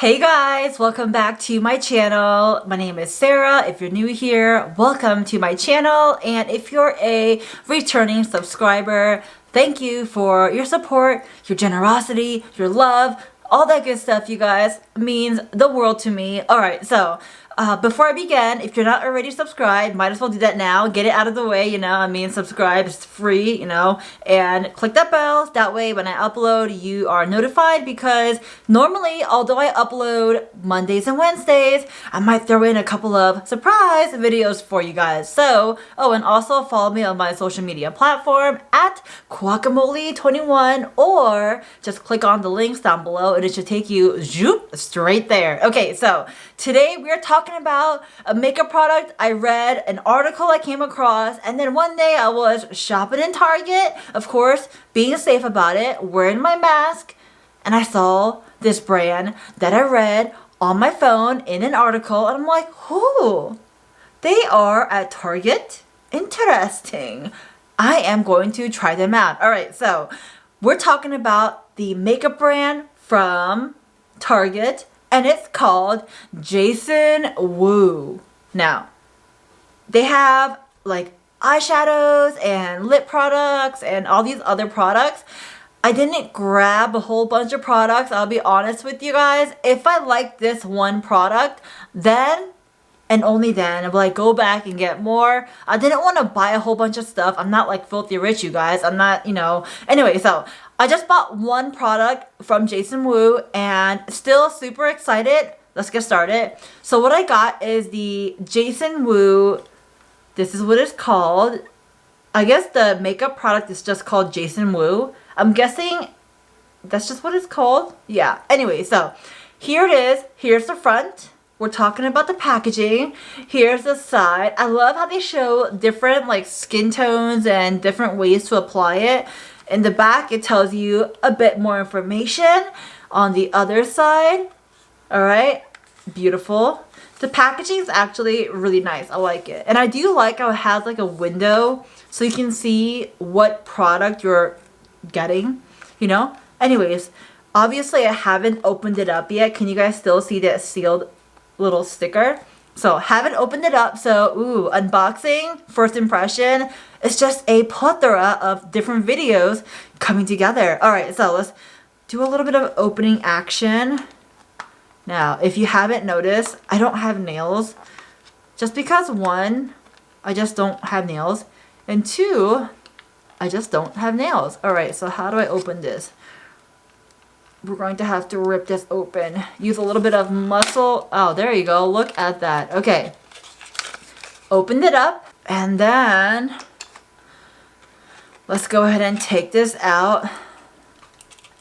Hey guys, welcome back to my channel. My name is Sarah. If you're new here, welcome to my channel. And if you're a returning subscriber, thank you for your support, your generosity, your love, all that good stuff, you guys. Means the world to me. Alright, so before I begin, if you're not already subscribed, might as well do that now. Get it out of the way, subscribe, it's free, and click that bell. That way when I upload, you are notified because normally, although I upload Mondays and Wednesdays, I might throw in a couple of surprise videos for you guys. So, and also follow me on my social media platform at Guacamole21 or just click on the links down below and it should take you straight there. Okay, so today we are talking about a makeup product. I read an article I came across, and then one day I was shopping in Target, of course, being safe about it, wearing my mask, and I saw this brand that I read on my phone in an article, and I'm like, who? They are at Target? Interesting. I am going to try them out. All right, so we're talking about the makeup brand from Target, and it's called Jason Woo. Now, they have like eyeshadows and lip products and all these other products. I didn't grab a whole bunch of products, I'll be honest with you guys. If I like this one product, then and only then, I'll like go back and get more. I didn't want to buy a whole bunch of stuff. I'm not like filthy rich, you guys. I'm not, Anyway, so I just bought one product from Jason Woo and still super excited. Let's get started. So what I got is the Jason Woo. This is what it's called. I guess the makeup product is just called Jason Woo. I'm guessing that's just what it's called. Yeah. Anyway, so here it is. Here's the front. We're talking about the packaging. Here's the side. I love how they show different like skin tones and different ways to apply it. In the back, it tells you a bit more information. On the other side, all right, beautiful. The packaging is actually really nice. I like it. And I do like how it has like a window so you can see what product you're getting, Anyways, obviously I haven't opened it up yet. Can you guys still see that sealed little sticker? So haven't opened it up. So unboxing, first impression. It's just a plethora of different videos coming together. All right, so let's do a little bit of opening action. Now, if you haven't noticed, I don't have nails. Just because one, I just don't have nails. And two, I just don't have nails. All right, so how do I open this? We're going to have to rip this open. Use a little bit of muscle. Oh, there you go. Look at that. Okay. Opened it up. And then let's go ahead and take this out.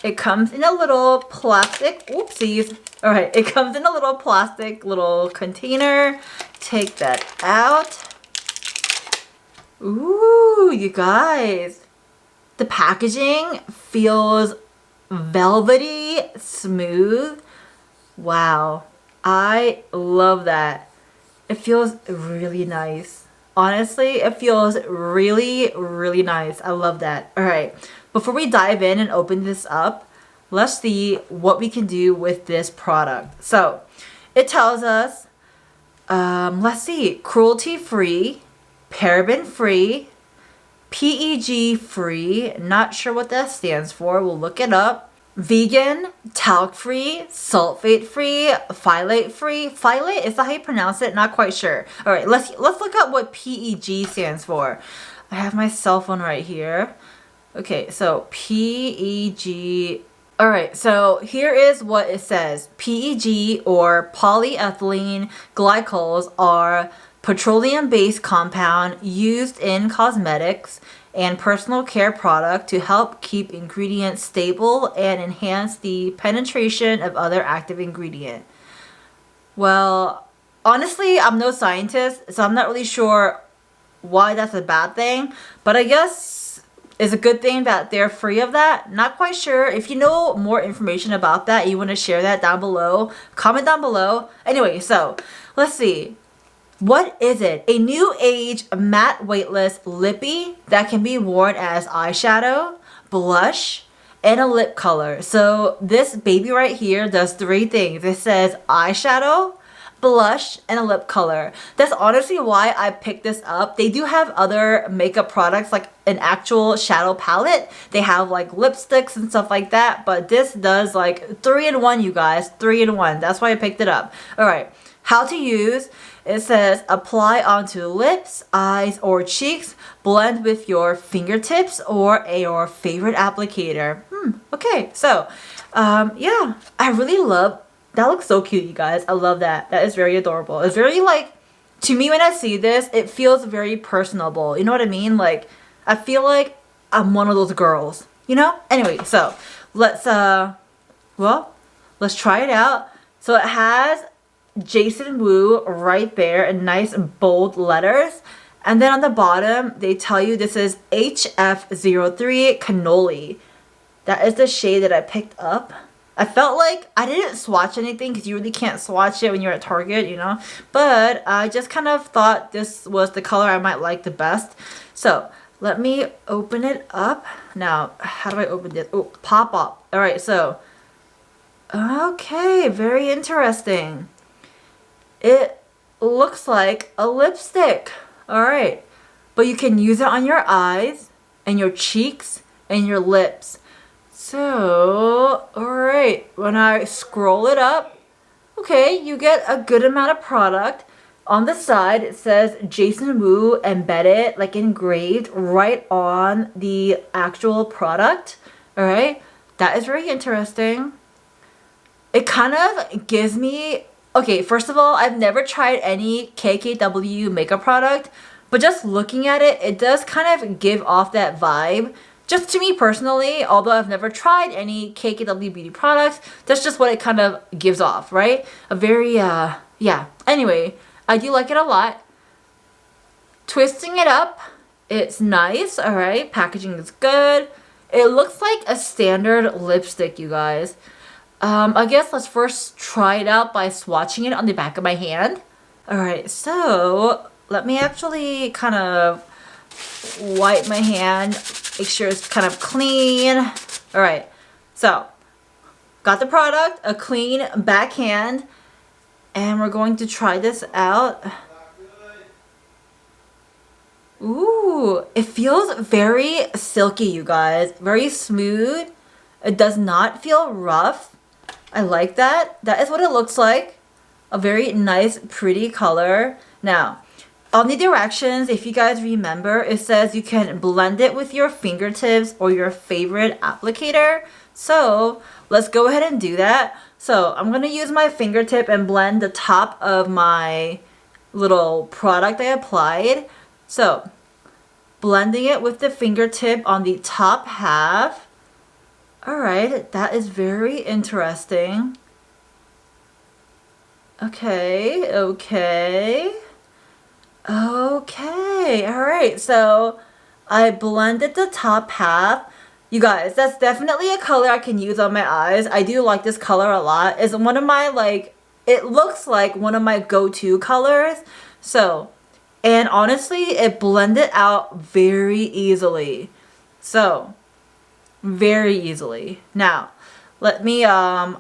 It comes in a little plastic. Oopsies. All right. It comes in a little plastic little container. Take that out. Ooh, you guys. The packaging feels velvety, smooth. Wow. I love that. It feels really nice. Honestly, it feels really, really nice. I love that. All right. Before we dive in and open this up, let's see what we can do with this product. So, it tells us, let's see, cruelty-free, paraben-free, PEG-free, not sure what that stands for, we'll look it up. Vegan, talc-free, sulfate-free, phthalate-free. Phthalate, is that how you pronounce it? Not quite sure. All right, let's look up what PEG stands for. I have my cell phone right here. Okay, so PEG. All right, so here is what it says. PEG, or polyethylene glycols, are petroleum-based compound used in cosmetics and personal care product to help keep ingredients stable and enhance the penetration of other active ingredient. Well, honestly, I'm no scientist, so I'm not really sure why that's a bad thing, but I guess it's a good thing that they're free of that. Not quite sure. If you know more information about that, you want to share that down below, comment down below. Anyway, so let's see. What is it? A new age matte weightless lippy that can be worn as eyeshadow, blush, and a lip color. So this baby right here does three things. It says eyeshadow, blush, and a lip color. That's honestly why I picked this up. They do have other makeup products like an actual shadow palette. They have like lipsticks and stuff like that, but this does like 3-in-1, you guys. 3-in-1. That's why I picked it up. All right. How to use. It says apply onto lips, eyes, or cheeks. Blend with your fingertips or your favorite applicator. Okay, so yeah, I really love. That looks so cute, you guys. I love that. That is very adorable. It's very like, to me when I see this, it feels very personable. You know what I mean? Like, I feel like I'm one of those girls. You know? Anyway, so let's let's try it out. So it has Jason Wu right there in nice bold letters. And then on the bottom, they tell you this is HF03 Cannoli. That is the shade that I picked up. I felt like I didn't swatch anything because you really can't swatch it when you're at Target, you know. But I just kind of thought this was the color I might like the best. So let me open it up. Now, how do I open this? Oh, pop up. All right, so. Okay, very interesting. It looks like a lipstick. All right. But you can use it on your eyes and your cheeks and your lips. So, all right. When I scroll it up, okay, you get a good amount of product. On the side, it says Jason Wu embedded, like engraved right on the actual product. All right. That is very interesting. It kind of gives me. Okay, first of all, I've never tried any KKW makeup product, but just looking at it, it does kind of give off that vibe. Just to me personally, although I've never tried any KKW beauty products, that's just what it kind of gives off, right? A very, yeah. Anyway, I do like it a lot. Twisting it up, it's nice, all right? Packaging is good. It looks like a standard lipstick, you guys. I guess let's first try it out by swatching it on the back of my hand. Alright, so let me actually kind of wipe my hand, make sure it's kind of clean. Alright, so got the product, a clean backhand, and we're going to try this out. Ooh, it feels very silky, you guys. Very smooth. It does not feel rough. I like that. That is what it looks like. A very nice, pretty color. Now, on the directions, if you guys remember, it says you can blend it with your fingertips or your favorite applicator. So, let's go ahead and do that. So, I'm going to use my fingertip and blend the top of my little product I applied. So, blending it with the fingertip on the top half. Alright, that is very interesting. Okay. Alright, so I blended the top half. You guys, that's definitely a color I can use on my eyes. I do like this color a lot. It's one of my, like, it looks like one of my go-to colors. So, and honestly, it blended out very easily. So, very easily. Now, let me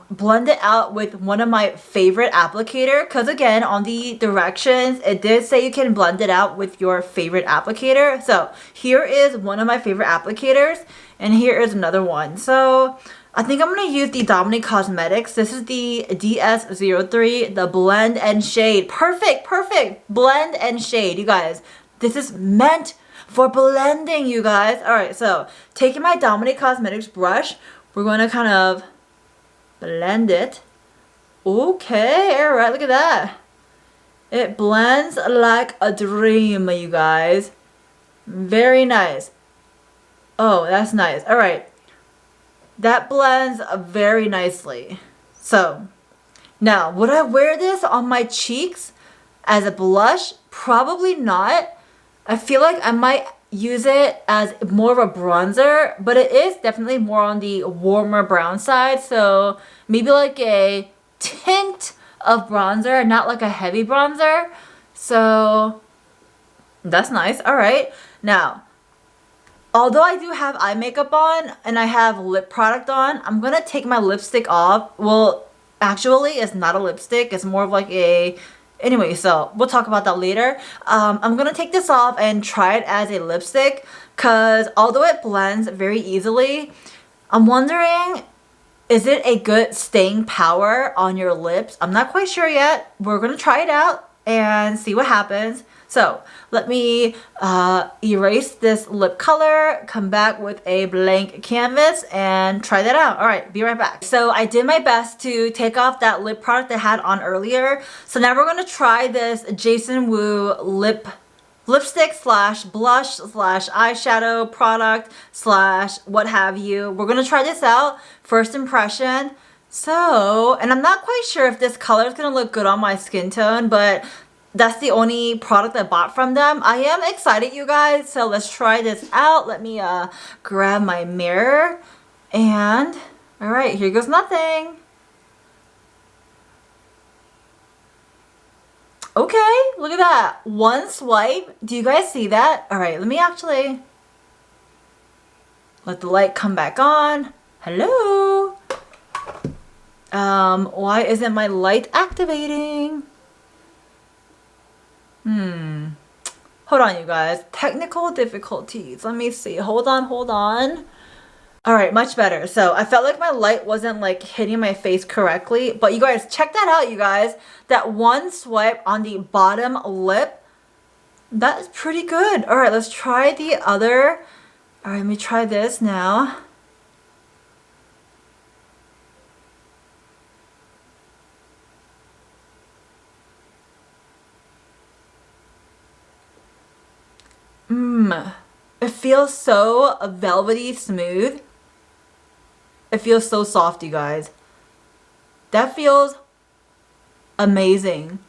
blend it out with one of my favorite applicator, because again, on the directions, it did say you can blend it out with your favorite applicator. So here is one of my favorite applicators, and here is another one. So I think I'm going to use the Dominique Cosmetics. This is the DS03, the blend and shade. Perfect. Blend and shade, you guys. This is meant for blending, you guys. Alright, so taking my Dominique Cosmetics brush, we're going to kind of blend it. Okay, alright, look at that. It blends like a dream, you guys. Very nice. Oh, that's nice. Alright. That blends very nicely. So, now, would I wear this on my cheeks as a blush? Probably not. I feel like I might use it as more of a bronzer, but it is definitely more on the warmer brown side. So maybe like a tint of bronzer, not like a heavy bronzer. So that's nice. All right. Now, Although I do have eye makeup on and I have lip product on, I'm gonna take my lipstick off. Well, actually, it's not a lipstick. It's more of like a... Anyway, so we'll talk about that later. I'm gonna take this off and try it as a lipstick because although it blends very easily, I'm wondering, is it a good staying power on your lips? I'm not quite sure yet. We're gonna try it out and see what happens. So let me erase this lip color, come back with a blank canvas and try that out. All right, be right back. So I did my best to take off that lip product I had on earlier. So now we're gonna try this Jason Wu lipstick slash blush slash eyeshadow product slash what have you. We're gonna try this out, first impression. So, and I'm not quite sure if this color is gonna look good on my skin tone, but that's the only product I bought from them. I am excited, you guys, so let's try this out. Let me grab my mirror and all right, here goes nothing. Okay, look at that. One swipe. Do you guys see that? All right, let me actually let the light come back on. Hello. Why isn't my light activating? Hold on, you guys. Technical difficulties. Let me see. Hold on. All right, much better. So I felt like my light wasn't like hitting my face correctly, but you guys, check that out, you guys. That one swipe on the bottom lip, that is pretty good. All right, let's try the other. All right, let me try this now. It feels so velvety smooth. It feels so soft, you guys. That feels amazing.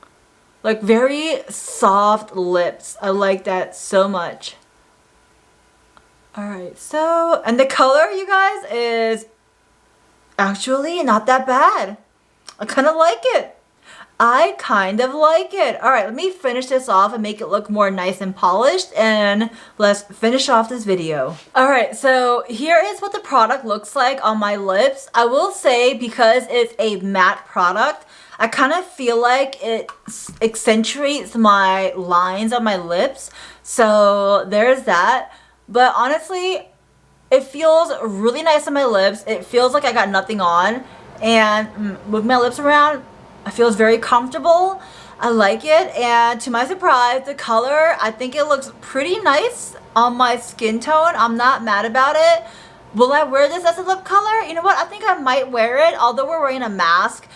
Like very soft lips. I like that so much. Alright, so, and the color, you guys, is actually not that bad. I kind of like it. I kind of like it. All right, let me finish this off and make it look more nice and polished, and let's finish off this video. All right, so here is what the product looks like on my lips. I will say, because it's a matte product, I kind of feel like it accentuates my lines on my lips. So there's that. But honestly, it feels really nice on my lips. It feels like I got nothing on, and move my lips around, it feels very comfortable. I like it, and to my surprise, the color, I think it looks pretty nice on my skin tone. I'm not mad about it. Will I wear this as a lip color? You know what? I think I might wear it, although we're wearing a mask.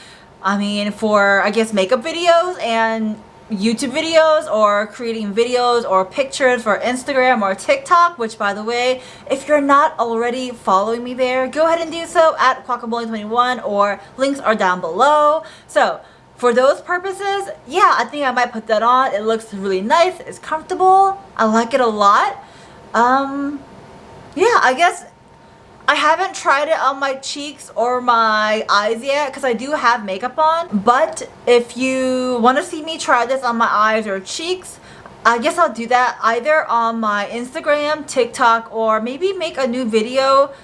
I mean, for, I guess, makeup videos and YouTube videos, or creating videos or pictures for Instagram or TikTok, which, by the way, if you're not already following me there, go ahead and do so at Kwak21, or links are down below. So for those purposes, yeah, I think I might put that on. It looks really nice. It's comfortable. I like it a lot. Yeah, I guess I haven't tried it on my cheeks or my eyes yet because I do have makeup on. But if you want to see me try this on my eyes or cheeks, I guess I'll do that either on my Instagram, TikTok, or maybe make a new video,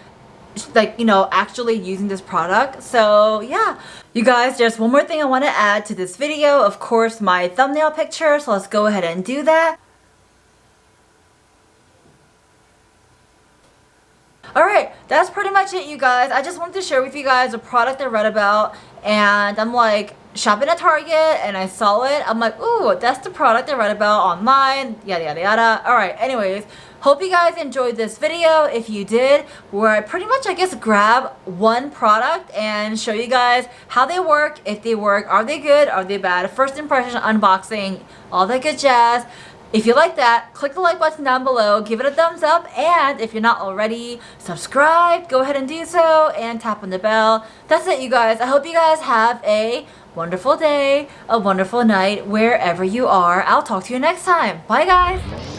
like, you know, actually using this product. So yeah, you guys, there's one more thing I want to add to this video. Of course, my thumbnail picture. So let's go ahead and do that. Alright, that's pretty much it, you guys. I just wanted to share with you guys a product I read about, and I'm like shopping at Target and I saw it. I'm like, ooh, that's the product I read about online, yada yada yada. Alright, anyways, hope you guys enjoyed this video. If you did, where I pretty much, I guess, grab one product and show you guys how they work, if they work, are they good, are they bad, first impression, unboxing, all that good jazz. If you like that, click the like button down below, give it a thumbs up, and if you're not already subscribed, go ahead and do so, and tap on the bell. That's it, you guys. I hope you guys have a wonderful day, a wonderful night, wherever you are. I'll talk to you next time. Bye, guys.